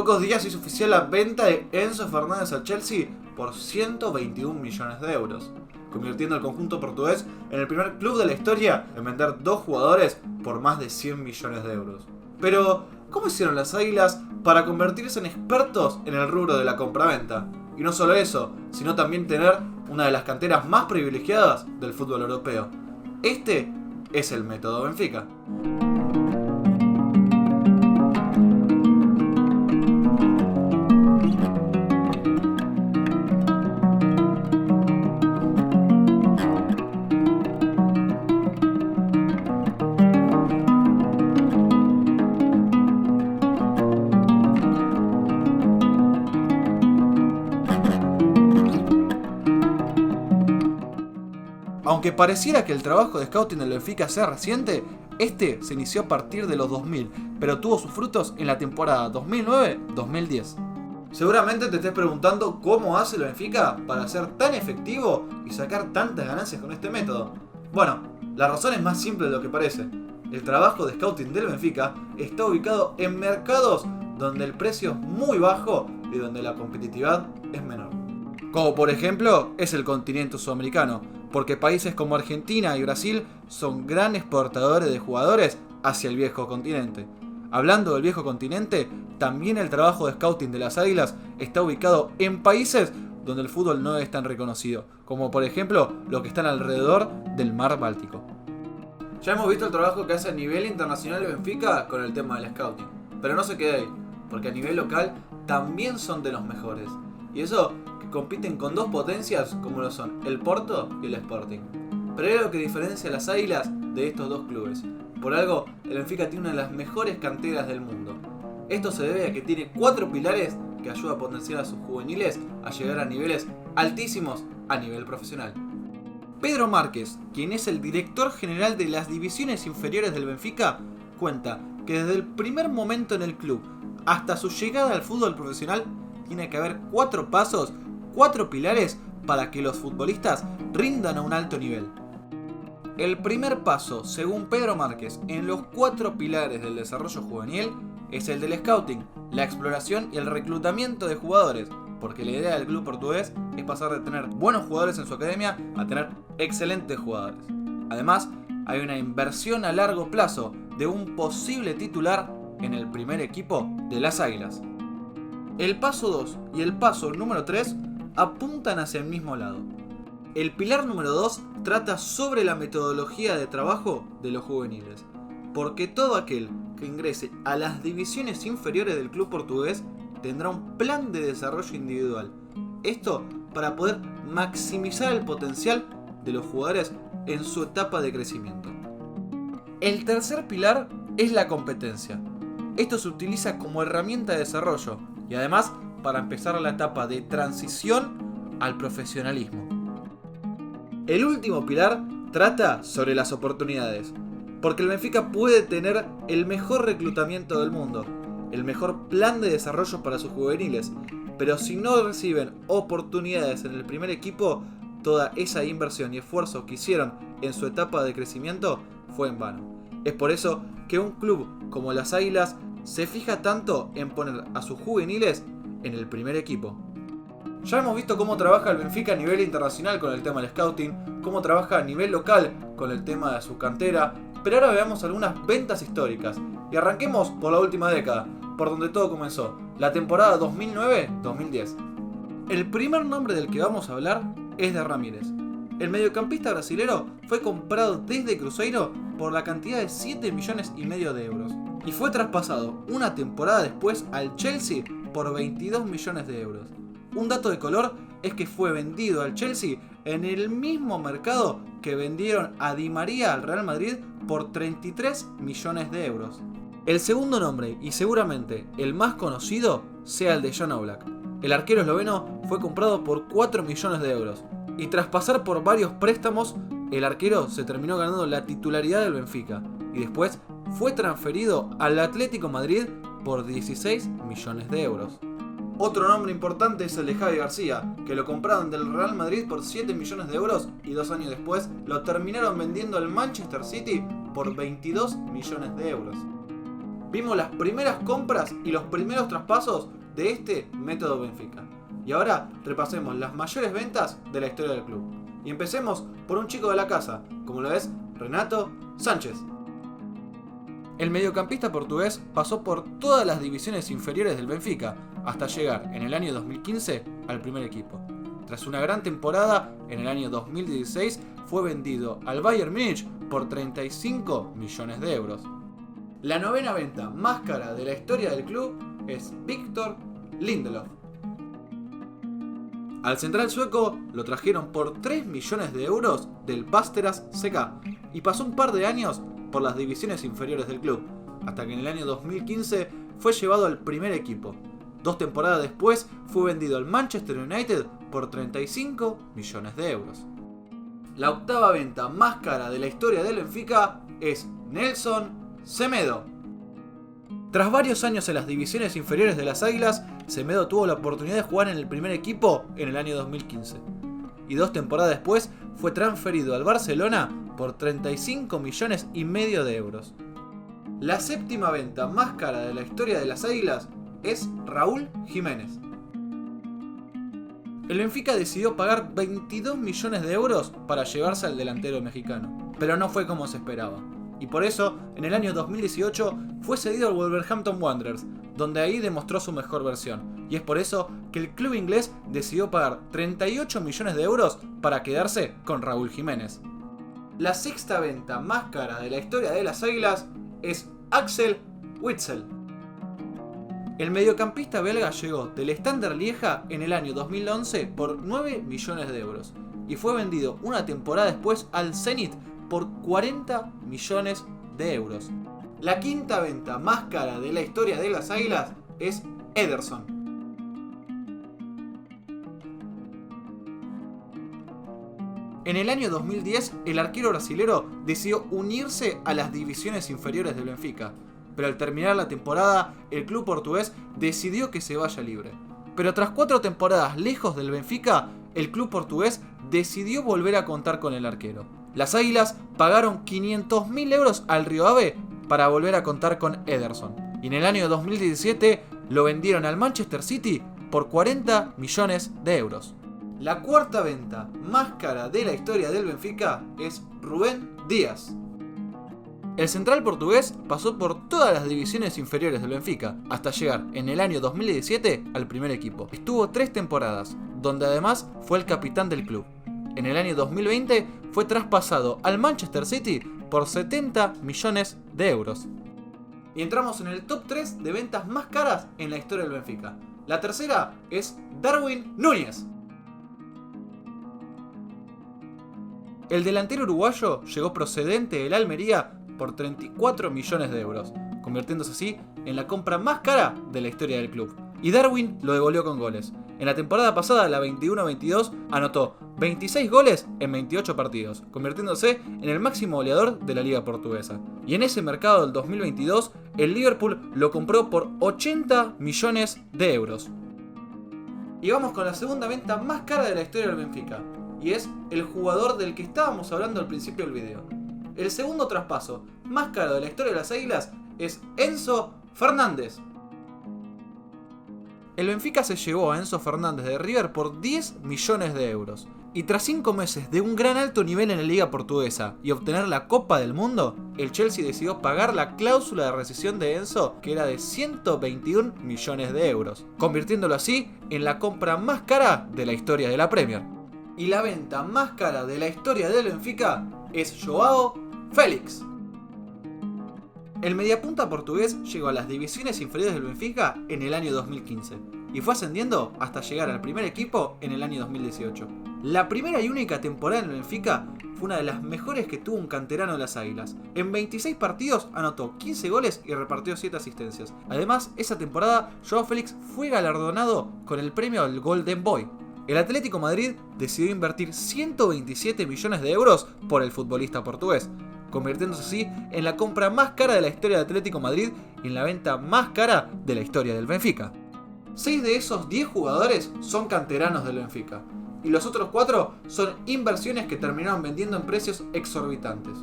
pocos días hizo oficial la venta de Enzo Fernández al Chelsea por 121 millones de euros, convirtiendo al conjunto portugués en el primer club de la historia en vender 2 jugadores por más de 100 millones de euros. Pero, ¿cómo hicieron las Águilas para convertirse en expertos en el rubro de la compraventa? Y no solo eso, sino también tener una de las canteras más privilegiadas del fútbol europeo. Este es el método Benfica. Aunque pareciera que el trabajo de scouting del Benfica sea reciente, este se inició a partir de los 2000, pero tuvo sus frutos en la temporada 2009-2010. Seguramente te estés preguntando cómo hace el Benfica para ser tan efectivo y sacar tantas ganancias con este método. Bueno, la razón es más simple de lo que parece. El trabajo de scouting del Benfica está ubicado en mercados donde el precio es muy bajo y donde la competitividad es menor. Como por ejemplo es el continente sudamericano, porque países como Argentina y Brasil son gran exportadores de jugadores hacia el viejo continente. Hablando del viejo continente, también el trabajo de scouting de las Águilas está ubicado en países donde el fútbol no es tan reconocido, como por ejemplo los que están alrededor del mar Báltico. Ya hemos visto el trabajo que hace a nivel internacional el Benfica con el tema del scouting, pero no se queda ahí, porque a nivel local también son de los mejores. Y eso que compiten con 2 potencias como lo son el Porto y el Sporting. Pero hay algo que diferencia a las Águilas de estos 2 clubes. Por algo, el Benfica tiene una de las mejores canteras del mundo. Esto se debe a que tiene 4 pilares que ayudan a potenciar a sus juveniles a llegar a niveles altísimos a nivel profesional. Pedro Márquez, quien es el director general de las divisiones inferiores del Benfica, cuenta que desde el primer momento en el club hasta su llegada al fútbol profesional tiene que haber 4 pasos, 4 pilares para que los futbolistas rindan a un alto nivel. El primer paso, según Pedro Márquez, en los 4 pilares del desarrollo juvenil es el del scouting, la exploración y el reclutamiento de jugadores, porque la idea del club portugués es pasar de tener buenos jugadores en su academia a tener excelentes jugadores. Además, hay una inversión a largo plazo de un posible titular en el primer equipo de las Águilas. El paso 2 y el paso número 3 apuntan hacia el mismo lado. El pilar número 2 trata sobre la metodología de trabajo de los juveniles, porque todo aquel que ingrese a las divisiones inferiores del club portugués tendrá un plan de desarrollo individual. Esto para poder maximizar el potencial de los jugadores en su etapa de crecimiento. El tercer pilar es la competencia. Esto se utiliza como herramienta de desarrollo y además para empezar la etapa de transición al profesionalismo. El último pilar trata sobre las oportunidades, porque el Benfica puede tener el mejor reclutamiento del mundo, el mejor plan de desarrollo para sus juveniles, pero si no reciben oportunidades en el primer equipo, toda esa inversión y esfuerzo que hicieron en su etapa de crecimiento fue en vano. Es por eso que un club como las Águilas se fija tanto en poner a sus juveniles en el primer equipo. Ya hemos visto cómo trabaja el Benfica a nivel internacional con el tema del scouting, cómo trabaja a nivel local con el tema de su cantera, pero ahora veamos algunas ventas históricas. Y arranquemos por la última década, por donde todo comenzó, la temporada 2009-2010. El primer nombre del que vamos a hablar es de Ramírez. El mediocampista brasilero fue comprado desde Cruzeiro por la cantidad de 7,5 millones de euros y fue traspasado una temporada después al Chelsea por 22 millones de euros. Un dato de color es que fue vendido al Chelsea en el mismo mercado que vendieron a Di María al Real Madrid por 33 millones de euros. El segundo nombre, y seguramente el más conocido, sea el de Jan Oblak. El arquero esloveno fue comprado por 4 millones de euros y tras pasar por varios préstamos, el arquero se terminó ganando la titularidad del Benfica y después fue transferido al Atlético Madrid por 16 millones de euros. Otro nombre importante es el de Javi García, que lo compraron del Real Madrid por 7 millones de euros y 2 años después lo terminaron vendiendo al Manchester City por 22 millones de euros. vimos las primeras compras y los primeros traspasos de este método Benfica. Y ahora repasemos las mayores ventas de la historia del club. Y empecemos por un chico de la casa, como lo es Renato Sánchez. El mediocampista portugués pasó por todas las divisiones inferiores del Benfica hasta llegar en el año 2015 al primer equipo. Tras una gran temporada, en el año 2016 fue vendido al Bayern Múnich por 35 millones de euros. La novena venta más cara de la historia del club es Victor Lindelof. Al central sueco lo trajeron por 3 millones de euros del Västerås SK y pasó un par de años por las divisiones inferiores del club, hasta que en el año 2015 fue llevado al primer equipo. 2 temporadas después fue vendido al Manchester United por 35 millones de euros. La octava venta más cara de la historia del Benfica es Nelson Semedo. Tras varios años en las divisiones inferiores de las Águilas, Semedo tuvo la oportunidad de jugar en el primer equipo en el año 2015. Y 2 temporadas después fue transferido al Barcelona por 35 millones y medio de euros. La séptima venta más cara de la historia de las Águilas es Raúl Jiménez. El Benfica decidió pagar 22 millones de euros para llevarse al delantero mexicano, pero no fue como se esperaba. Y por eso, en el año 2018 fue cedido al Wolverhampton Wanderers, donde ahí demostró su mejor versión. Y es por eso que el club inglés decidió pagar 38 millones de euros para quedarse con Raúl Jiménez. La sexta venta más cara de la historia de las Águilas es Axel Witsel. El mediocampista belga llegó del Standard Lieja en el año 2011 por 9 millones de euros y fue vendido una temporada después al Zenit por 40 millones de euros. La quinta venta más cara de la historia de las Águilas es Ederson. En el año 2010, el arquero brasilero decidió unirse a las divisiones inferiores del Benfica, pero al terminar la temporada, el club portugués decidió que se vaya libre. Pero tras 4 temporadas lejos del Benfica, el club portugués decidió volver a contar con el arquero. Las Águilas pagaron 500.000 euros al Rio Ave para volver a contar con Ederson. Y en el año 2017 lo vendieron al Manchester City por 40 millones de euros. La cuarta venta más cara de la historia del Benfica es Rubén Díaz. El central portugués pasó por todas las divisiones inferiores del Benfica, hasta llegar en el año 2017 al primer equipo. Estuvo 3 temporadas, donde además fue el capitán del club. En el año 2020 fue traspasado al Manchester City por 70 millones de euros. Y entramos en el top 3 de ventas más caras en la historia del Benfica. La tercera es Darwin Núñez. El delantero uruguayo llegó procedente del Almería por 34 millones de euros, convirtiéndose así en la compra más cara de la historia del club. Y Darwin lo devolvió con goles. En la temporada pasada, la 21-22, anotó 26 goles en 28 partidos, convirtiéndose en el máximo goleador de la liga portuguesa. Y en ese mercado del 2022, el Liverpool lo compró por 80 millones de euros. Y vamos con la segunda venta más cara de la historia del Benfica, y es el jugador del que estábamos hablando al principio del video. El segundo traspaso más caro de la historia de las Águilas es Enzo Fernández. El Benfica se llevó a Enzo Fernández de River por 10 millones de euros. Y tras 5 meses de un gran alto nivel en la liga portuguesa y obtener la Copa del Mundo, el Chelsea decidió pagar la cláusula de rescisión de Enzo, que era de 121 millones de euros, convirtiéndolo así en la compra más cara de la historia de la Premier. Y la venta más cara de la historia del Benfica es Joao Félix. El mediapunta portugués llegó a las divisiones inferiores del Benfica en el año 2015 y fue ascendiendo hasta llegar al primer equipo en el año 2018. La primera y única temporada en el Benfica fue una de las mejores que tuvo un canterano de las Águilas. En 26 partidos anotó 15 goles y repartió 7 asistencias. Además, esa temporada Joao Félix fue galardonado con el premio al Golden Boy. El Atlético Madrid decidió invertir 127 millones de euros por el futbolista portugués, convirtiéndose así en la compra más cara de la historia de Atlético Madrid y en la venta más cara de la historia del Benfica. 6 de esos 10 jugadores son canteranos del Benfica, y los otros 4 son inversiones que terminaron vendiendo en precios exorbitantes.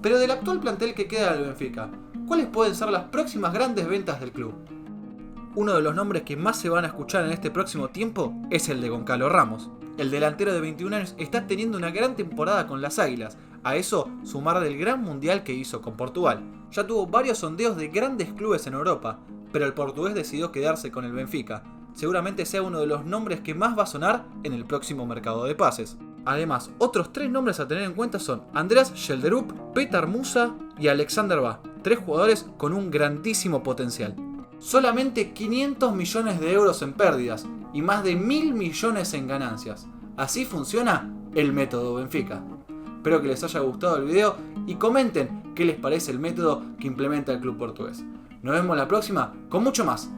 Pero del actual plantel que queda del Benfica, cuáles pueden ser las próximas grandes ventas del club. Uno de los nombres que más se van a escuchar en este próximo tiempo es el de Goncalo Ramos. El delantero de 21 años está teniendo una gran temporada con las Águilas, a eso sumar del gran mundial que hizo con Portugal. Ya tuvo varios sondeos de grandes clubes en Europa, pero el portugués decidió quedarse con el Benfica. Seguramente sea uno de los nombres que más va a sonar en el próximo mercado de pases. Además, otros 3 nombres a tener en cuenta son Andreas Schelderup, Petar Musa y Alexander Ba, 3 jugadores con un grandísimo potencial. Solamente 500 millones de euros en pérdidas y más de 1.000 millones en ganancias. Así funciona el método Benfica. Espero que les haya gustado el video y comenten qué les parece el método que implementa el club portugués. Nos vemos la próxima con mucho más